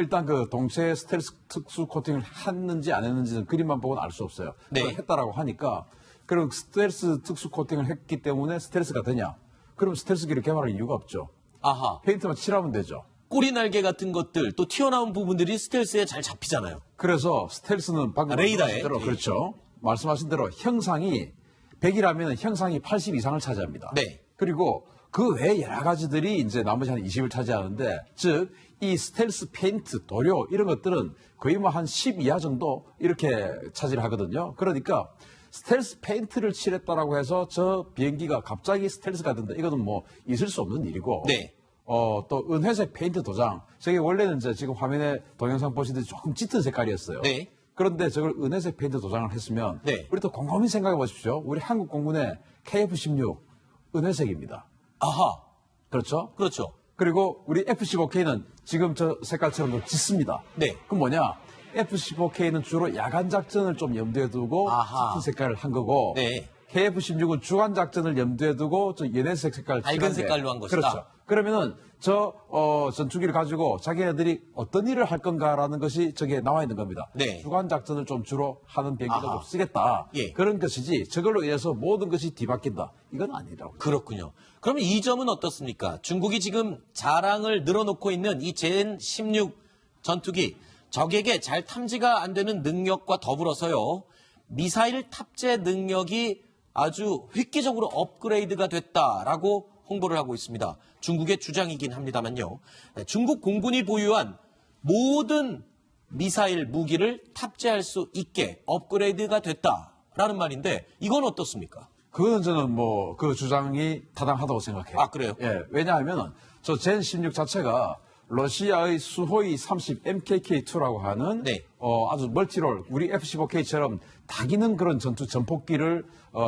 일단 그 동체 스텔스 특수 코팅을 했는지 안 했는지는 그림만 보고는 알 수 없어요. 네. 그걸 했다라고 하니까 그럼 스텔스 특수 코팅을 했기 때문에 스텔스가 되냐? 그럼 스텔스기를 개발할 이유가 없죠. 아하. 페인트만 칠하면 되죠. 꼬리 날개 같은 것들 또 튀어나온 부분들이 스텔스에 잘 잡히잖아요. 그래서 스텔스는 방금 레이더에. 말씀하신 대로 그렇죠. 말씀하신 대로 형상이 100이라면 형상이 80 이상을 차지합니다. 네. 그리고 그 외에 여러 가지들이 이제 나머지 한 20을 차지하는데, 즉 이 스텔스 페인트, 도료 이런 것들은 거의 뭐 한 10 이하 정도 이렇게 차지를 하거든요. 그러니까 스텔스 페인트를 칠했다라고 해서 저 비행기가 갑자기 스텔스가 된다. 이거는 뭐 있을 수 없는 일이고. 네. 또 은회색 페인트 도장. 저게 원래는 이제 지금 화면에 동영상 보시듯이 조금 짙은 색깔이었어요. 네. 그런데 저걸 은회색 페인트 도장을 했으면 네. 우리 또 곰곰이 생각해 보십시오. 우리 한국 공군의 KF-16 은회색입니다. 아하. 그렇죠? 그렇죠. 그리고 우리 F-15K는 지금 저 색깔처럼 좀 짙습니다. 네. 그럼 뭐냐? F-15K는 주로 야간 작전을 좀 염두에 두고 아하. 짙은 색깔을 한 거고, 네. KF-16은 주간 작전을 염두에 두고 저 연회색 색깔을 밝은 칠한 게, 색깔로 한 것이다. 그렇죠. 그러면은 저 전투기를 가지고 자기네들이 어떤 일을 할 건가라는 것이 저기에 나와 있는 겁니다. 네. 주간 작전을 좀 주로 하는 비행기를 아하. 좀 쓰겠다. 예. 그런 것이지 저걸로 인해서 모든 것이 뒤바뀐다. 이건 아니라고. 그렇군요. 그러면 이 점은 어떻습니까? 중국이 지금 자랑을 늘어놓고 있는 이 젠 16 전투기, 적에게 잘 탐지가 안 되는 능력과 더불어서요, 미사일 탑재 능력이 아주 획기적으로 업그레이드가 됐다라고 홍보를 하고 있습니다. 중국의 주장이긴 합니다만요. 중국 공군이 보유한 모든 미사일 무기를 탑재할 수 있게 업그레이드가 됐다라는 말인데, 이건 어떻습니까? 그거는 저는 뭐 그 주장이 타당하다고 생각해요. 아, 그래요? 예, 왜냐하면 저 젠 16 자체가 러시아의 수호이 30 MKK2라고 하는 네. 아주 멀티롤, 우리 F-15K처럼 다기는 그런 전투 전폭기를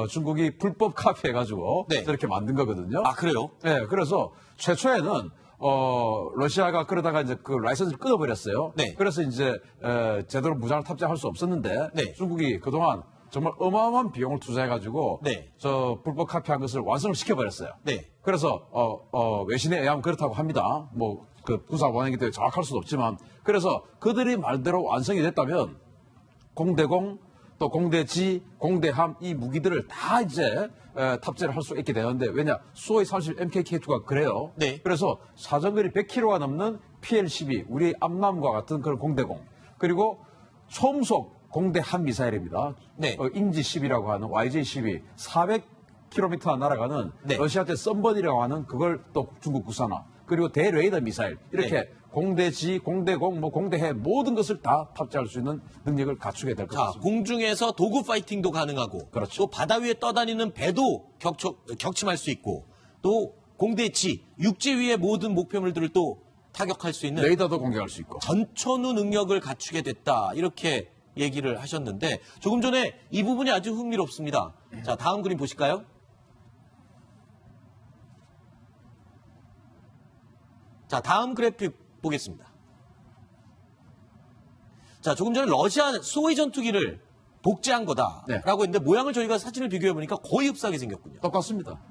중국이 불법 카피해가지고 네. 저렇게 만든 거거든요. 아, 그래요? 예, 그래서 최초에는 러시아가 그러다가 이제 그 라이선스를 끊어버렸어요. 네. 그래서 이제 제대로 무장을 탑재할 수 없었는데 네. 중국이 그동안 정말 어마어마한 비용을 투자해가지고 네. 저 불법 카피한 것을 완성을 시켜버렸어요. 네. 그래서 외신에 의하면 그렇다고 합니다. 뭐 그 군사 원행이기 때문에 정확할 수도 없지만, 그래서 그들이 말대로 완성이 됐다면 공대공 또 공대지, 공대함 이 무기들을 다 이제 탑재를 할 수 있게 되는데, 왜냐 수호이 30 MKK2가 그래요. 네. 그래서 사정거리 100km가 넘는 PL-12 우리 암남과 같은 그런 공대공, 그리고 초음속 공대함 미사일입니다. 네. 인지-12라고 하는 YJ-12 400km 날아가는 네. 러시아제 썬번이라고 하는 그걸 또 중국 국산화, 그리고 대레이더 미사일 이렇게 네. 공대지, 공대공, 뭐 공대해 모든 것을 다 탑재할 수 있는 능력을 갖추게 될 것 자, 같습니다. 공중에서 도구 파이팅도 가능하고, 그렇죠. 또 바다 위에 떠다니는 배도 격침할 수 있고, 또 공대지, 육지 위의 모든 목표물들을 또 타격할 수 있는 레이더도 공격할 수 있고. 전천후 능력을 갖추게 됐다, 이렇게 얘기를 하셨는데, 조금 전에 이 부분이 아주 흥미롭습니다. 자, 다음 그림 보실까요? 자, 다음 그래픽 보겠습니다. 자, 조금 전에 러시아 수호이 전투기를 복제한 거다라고 네. 했는데, 모양을 저희가 사진을 비교해보니까 거의 흡사하게 생겼군요. 똑같습니다.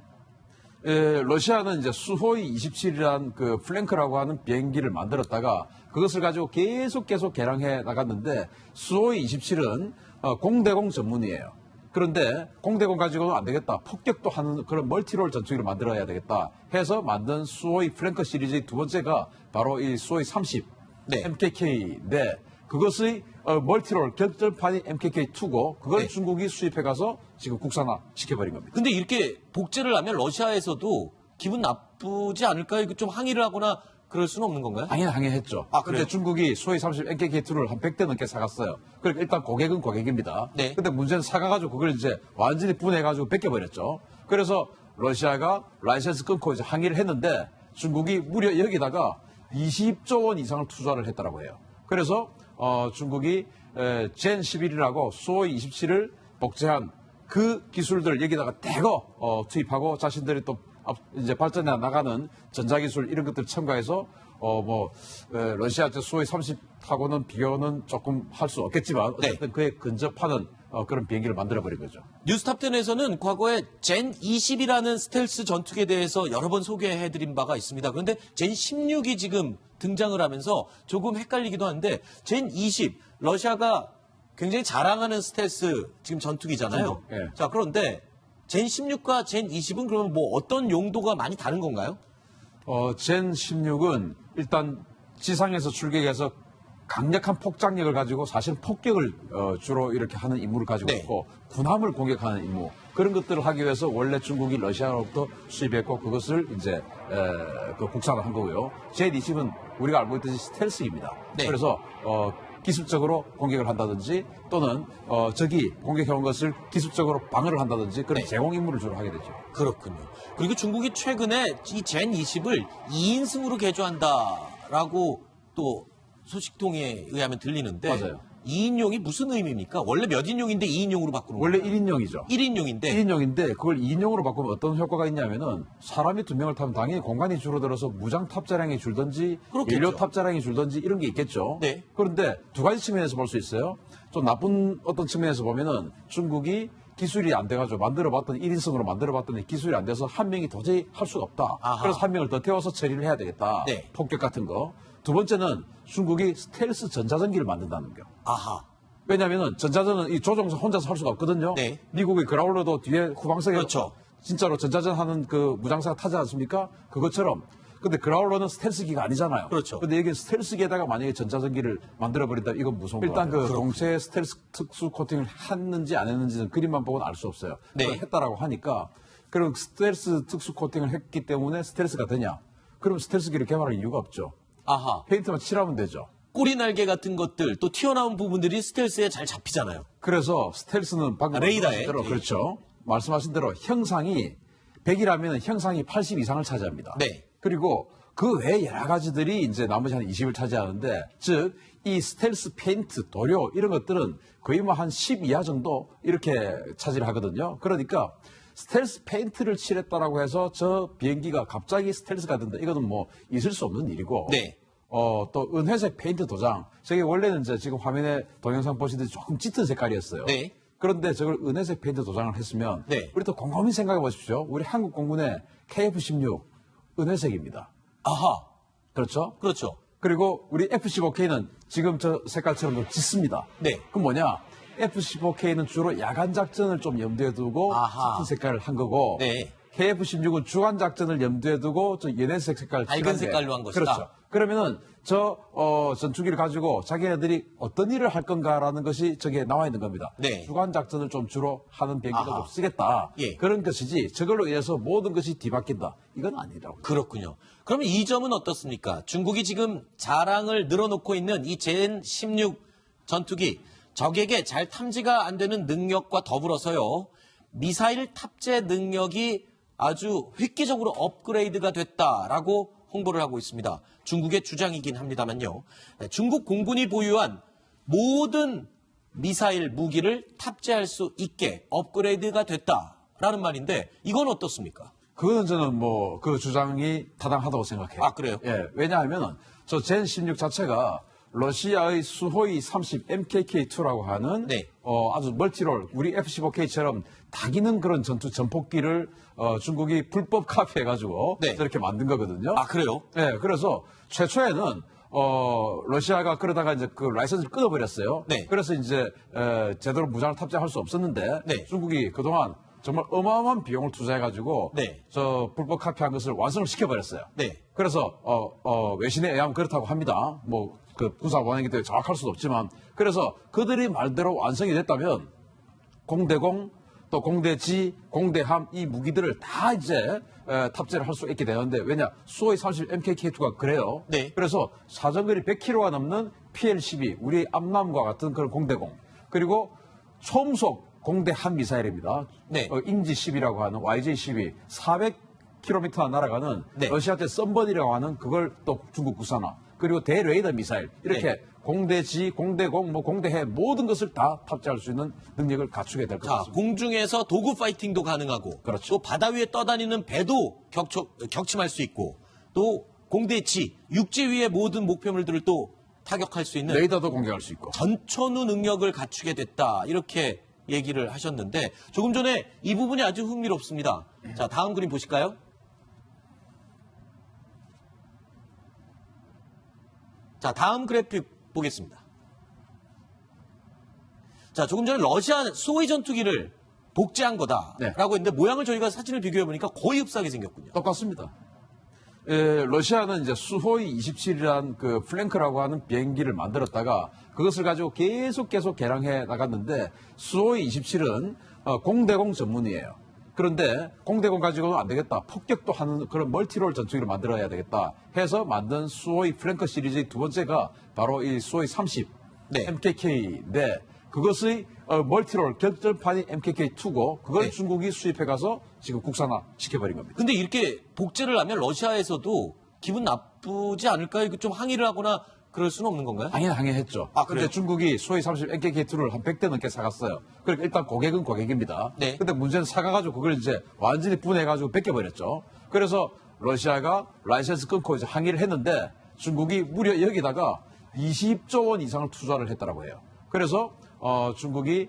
러시아는 이제 수호이 27이라는 그 플랭크라고 하는 비행기를 만들었다가 그것을 가지고 계속 개량해 나갔는데, 수호이 27은 공대공 전문이에요. 그런데 공대공 가지고는 안 되겠다. 폭격도 하는 그런 멀티롤 전투기를 만들어야 되겠다 해서 만든 수호이 플랭크 시리즈의 두 번째가 바로 이 수호이 30 네. MKK인데, 그것의 멀티롤 격전판이 MKK2고 그걸 네. 중국이 수입해 가서 지금 국산화 시켜버린 겁니다. 근데 이렇게 복제를 하면 러시아에서도 기분 나쁘지 않을까요? 이거 좀 항의를 하거나 그럴 수는 없는 건가요? 당연했죠. 아, 근데 그래요? 중국이 수호이 30 MKK2를 한 100대 넘게 사갔어요. 그러니까 일단 고객은 고객입니다. 네. 근데 문제는 사가가지고 그걸 이제 완전히 분해가지고 뺏겨버렸죠. 그래서 러시아가 라이센스 끊고 이제 항의를 했는데, 중국이 무려 여기다가 20조 원 이상을 투자를 했다라고 해요. 그래서 중국이 젠 11이라고 수호이 27을 복제한 그 기술들 여기다가 대거 투입하고 자신들이 또 이제 발전해 나가는 전자기술 이런 것들 첨가해서 러시아 수호이 30하고는 비교는 조금 할 수 없겠지만 어쨌든 그에 근접하는 그런 비행기를 만들어버린 거죠. 뉴스탑10에서는 과거에 젠 20이라는 스텔스 전투기에 대해서 여러 번 소개해드린 바가 있습니다. 그런데 젠 16이 지금 등장을 하면서 조금 헷갈리기도 한데 젠 20 러시아가 굉장히 자랑하는 스텔스 지금 전투기잖아요. 중국, 예. 자, 그런데 젠 16과 젠 20은 그러면 뭐 어떤 용도가 많이 다른 건가요? 젠 16은 일단 지상에서 출격해서 강력한 폭장력을 가지고 사실 폭격을 주로 이렇게 하는 임무를 가지고 네. 있고 군함을 공격하는 임무 그런 것들을 하기 위해서 원래 중국이 러시아로부터 수입했고 그것을 이제 국산을 한 거고요. 젠 20은 우리가 알고 있듯이 스텔스입니다. 네. 그래서 기술적으로 공격을 한다든지 또는 적이 공격해온 것을 기술적으로 방어를 한다든지 그런 네. 제공 임무를 주로 하게 되죠. 그렇군요. 그리고 중국이 최근에 이 젠 20을 2인승으로 개조한다라고 또 소식통에 의하면 들리는데 맞아요. 2인용이 무슨 의미입니까? 원래 몇 인용인데 2인용으로 바꾸는 원래 거예요? 1인용이죠. 1인용인데 1인용인데 그걸 2인용으로 바꾸면 어떤 효과가 있냐면은 사람이 2명을 타면 당연히 공간이 줄어들어서 무장 탑재량이 줄든지 그렇겠죠. 연료 탑재량이 줄든지 이런 게 있겠죠. 네. 그런데 두 가지 측면에서 볼 수 있어요. 좀 나쁜 어떤 측면에서 보면은 중국이 기술이 안 돼가지고 만들어봤더니 1인승으로 만들어봤더니 기술이 안 돼서 한 명이 도저히 할 수가 없다. 아하. 그래서 한 명을 더 태워서 처리를 해야 되겠다. 네. 폭격 같은 거. 두 번째는 중국이 스텔스 전자전기를 만든다는 거. 아하. 왜냐하면은 전자전은 이 조종사 혼자서 할 수가 없거든요. 네. 미국의 그라울러도 뒤에 후방석에 그렇죠. 진짜로 전자전 하는 그 무장사가 타지 않습니까? 그것처럼. 근데 그라울러는 스텔스기가 아니잖아요. 그렇죠. 근데 여기 스텔스기에다가 만약에 전자전기를 만들어버린다 이건 무서운 일단 그 동체 스텔스 특수 코팅을 했는지 안 했는지는 그림만 보고는 알 수 없어요. 네. 그걸 했다라고 하니까 그럼 스텔스 특수 코팅을 했기 때문에 스텔스가 되냐? 그럼 스텔스기를 개발할 이유가 없죠. 아하. 페인트만 칠하면 되죠. 꼬리 날개 같은 것들 또 튀어나온 부분들이 스텔스에 잘 잡히잖아요. 그래서 스텔스는 방금 레이더에. 말씀하신 대로 그렇죠. 말씀하신 대로 형상이 100이라면 형상이 80 이상을 차지합니다. 네. 그리고 그 외에 여러 가지들이 이제 나머지 한 20을 차지하는데 즉 이 스텔스 페인트, 도료 이런 것들은 거의 뭐 한 10 이하 정도 이렇게 차지를 하거든요. 그러니까 스텔스 페인트를 칠했다라고 해서 저 비행기가 갑자기 스텔스가 된다. 이거는 뭐 있을 수 없는 일이고. 네. 또 은회색 페인트 도장. 저게 원래는 이제 지금 화면에 동영상 보시듯이 조금 짙은 색깔이었어요. 네. 그런데 저걸 은회색 페인트 도장을 했으면 네. 우리 또 곰곰이 생각해 보십시오. 우리 한국 공군의 KF-16 은회색입니다. 아하. 그렇죠? 그렇죠. 그리고 우리 F-15K는 지금 저 색깔처럼 좀 짙습니다. 네. 그럼 뭐냐? F-15K는 주로 야간 작전을 좀 염두에 두고 아하. 짙은 색깔을 한 거고 네. KF-16은 주간 작전을 염두에 두고 저 연회색 색깔을 밝은 칠한 게. 색깔로 한 것이다. 그렇죠. 그러면은 저 전투기를 가지고 자기네들이 어떤 일을 할 건가라는 것이 저기에 나와 있는 겁니다. 네. 주간 작전을 좀 주로 하는 비행기를 아하. 좀 쓰겠다. 예. 그런 것이지 저걸로 인해서 모든 것이 뒤바뀐다. 이건 아니라고. 그렇군요. 그러면 이 점은 어떻습니까? 중국이 지금 자랑을 늘어놓고 있는 이 젠 16 전투기 적에게 잘 탐지가 안 되는 능력과 더불어서요. 미사일 탑재 능력이 아주 획기적으로 업그레이드가 됐다라고 홍보를 하고 있습니다. 중국의 주장이긴 합니다만요. 중국 공군이 보유한 모든 미사일 무기를 탑재할 수 있게 업그레이드가 됐다라는 말인데 이건 어떻습니까? 그거는 저는 뭐 그 주장이 타당하다고 생각해요. 아, 그래요? 예, 왜냐하면 저 젠 16 자체가 러시아의 수호이 30 MKK2라고 하는 네. 아주 멀티롤 우리 F-15K처럼 다기능 그런 전폭기를 중국이 불법 카피해가지고 네. 저렇게 만든 거거든요. 아, 그래요? 네, 그래서 최초에는 러시아가 그러다가 이제 그 라이선스를 끊어버렸어요. 네. 그래서 이제 제대로 무장을 탑재할 수 없었는데 네. 중국이 그동안 정말 어마어마한 비용을 투자해가지고 네. 저 불법 카피한 것을 완성을 시켜버렸어요. 네. 그래서 외신에 의하면 그렇다고 합니다. 뭐 그 군사관이기 때문에 정확할 수도 없지만 그래서 그들이 말대로 완성이 됐다면 공대공 또 공대지, 공대함 이 무기들을 다 이제 탑재를 할 수 있게 되는데 왜냐 수호의 30 MKK2가 그래요. 네. 그래서 사정거리 100km가 넘는 PL-12 우리 암남과 같은 그런 공대공 그리고 초음속 공대함 미사일입니다. 네. 인지-10이라고 하는 YJ-12 400km 날아가는 네. 러시아 때 썸번이라고 하는 그걸 또 중국 구사나 그리고 대레이더 미사일 이렇게 네. 공대지, 공대공, 뭐 공대해 모든 것을 다 탑재할 수 있는 능력을 갖추게 될 것 자, 같습니다. 공중에서 도구 파이팅도 가능하고, 그렇죠. 또 바다 위에 떠다니는 배도 격침할 수 있고, 또 공대지, 육지 위의 모든 목표물들을 또 타격할 수 있는 레이더도 공격할 수 있고. 전천후 능력을 갖추게 됐다. 이렇게 얘기를 하셨는데, 조금 전에 이 부분이 아주 흥미롭습니다. 자, 다음 그림 보실까요? 자, 다음 그래픽 보겠습니다. 자, 조금 전에 러시아 수호의 전투기를 복제한 거다라고 네. 했는데 모양을 저희가 사진을 비교해 보니까 거의 흡사하게 생겼군요. 똑같습니다. 러시아는 이제 수호이 27이라는 그 플랭크라고 하는 비행기를 만들었다가 그것을 가지고 계속 개량해 나갔는데 수호이 27은 공대공 전문이에요. 그런데 공대공 가지고는 안 되겠다. 폭격도 하는 그런 멀티롤 전투기를 만들어야 되겠다 해서 만든 수호이 플랭크 시리즈의 두 번째가 바로 이 수호이 30 네. MKK인데 그것의 멀티롤 격전판이 MKK2고 그걸 네. 중국이 수입해 가서 지금 국산화 시켜버린 겁니다. 근데 이렇게 복제를 하면 러시아에서도 기분 나쁘지 않을까요? 이거 좀 항의를 하거나 그럴 수는 없는 건가요? 당연히 항의했죠. 아, 근데 그래요? 중국이 소위 30 MKK2를 한 100대 넘게 사갔어요. 그러니까 일단 고객은 고객입니다. 네. 근데 문제는 사가가지고 그걸 이제 완전히 분해가지고 뺏겨버렸죠. 그래서 러시아가 라이센스 끊고 이제 항의를 했는데 중국이 무려 여기다가 20조 원 이상을 투자를 했다라고 해요. 그래서 중국이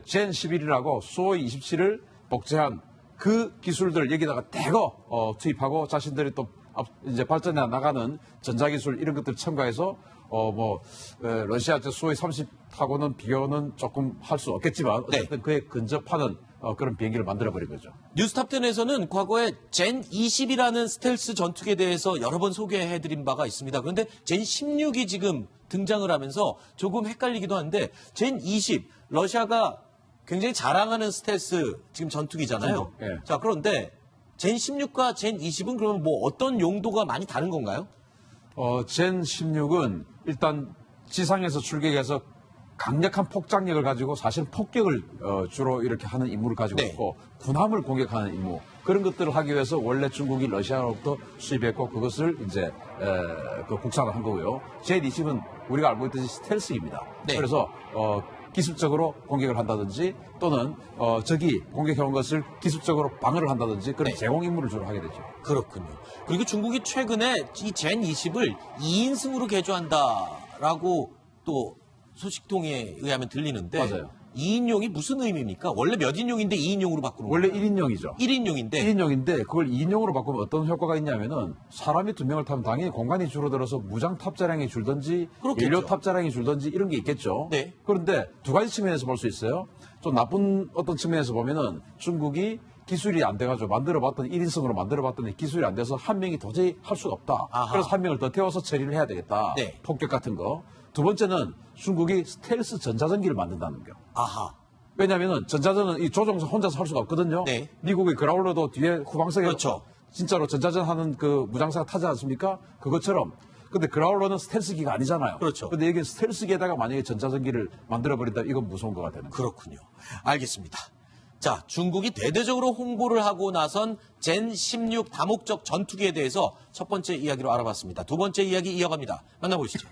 젠 11이라고 수호이 27을 복제한 그 기술들 여기다가 대거 투입하고 자신들이 또 이제 발전해 나가는 전자기술 이런 것들 첨가해서 러시아 수호이 30하고는 비교는 조금 할 수 없겠지만 어쨌든 그에 근접하는 그런 비행기를 만들어버린 거죠. 뉴스탑10에서는 과거에 젠 20이라는 스텔스 전투기에 대해서 여러 번 소개해드린 바가 있습니다. 그런데 젠 16이 지금 등장을 하면서 조금 헷갈리기도 한데 젠 20, 러시아가 굉장히 자랑하는 스텔스 지금 전투기잖아요. 전투, 예. 자, 그런데 젠 16과 젠 20은 그러면 뭐 어떤 용도가 많이 다른 건가요? 젠 16은 일단 지상에서 출격해서 강력한 폭장력을 가지고 사실 폭격을 주로 이렇게 하는 임무를 가지고 네. 있고 군함을 공격하는 임무 그런 것들을 하기 위해서 원래 중국이 러시아로부터 수입했고 그것을 이제 국산을 한 거고요. 젠 20은 우리가 알고 있듯이 스텔스입니다. 네. 그래서 기술적으로 공격을 한다든지 또는 적이 공격해온 것을 기술적으로 방어를 한다든지 그런 네. 제공 임무를 주로 하게 되죠. 그렇군요. 그리고 중국이 최근에 이 젠 20을 2인승으로 개조한다라고 또 소식통에 의하면 들리는데 맞아요. 2인용이 무슨 의미입니까? 원래 몇 인용인데 2인용으로 바꾸는 원래 거예요? 1인용이죠. 1인용인데 1인용인데 그걸 2인용으로 바꾸면 어떤 효과가 있냐면은 사람이 2명을 타면 당연히 공간이 줄어들어서 무장 탑자량이 줄든지 그렇겠죠. 연료 탑자량이 줄든지 이런 게 있겠죠. 네. 그런데 두 가지 측면에서 볼 수 있어요. 좀 나쁜 어떤 측면에서 보면은 중국이 기술이 안 돼가지고 만들어봤더니 1인승으로 만들어봤더니 기술이 안 돼서 한 명이 도저히 할 수가 없다. 아하. 그래서 한 명을 더 태워서 처리를 해야 되겠다. 네. 폭격 같은 거. 두 번째는 중국이 스텔스 전자전기를 만든다는 거. 아하. 왜냐면은 전자전은 이 조종사 혼자서 할 수가 없거든요. 네. 미국의 그라울러도 뒤에 후방석에 그렇죠. 진짜로 전자전 하는 그 무장사가 타지 않습니까? 그것처럼. 근데 그라울러는 스텔스기가 아니잖아요. 그렇죠. 근데 여기 스텔스기에다가 만약에 전자전기를 만들어버린다 이건 무서운 거가 되는 거예요. 그렇군요. 알겠습니다. 자, 중국이 대대적으로 홍보를 하고 나선 젠 16 다목적 전투기에 대해서 첫 번째 이야기로 알아봤습니다. 두 번째 이야기 이어갑니다. 만나보시죠.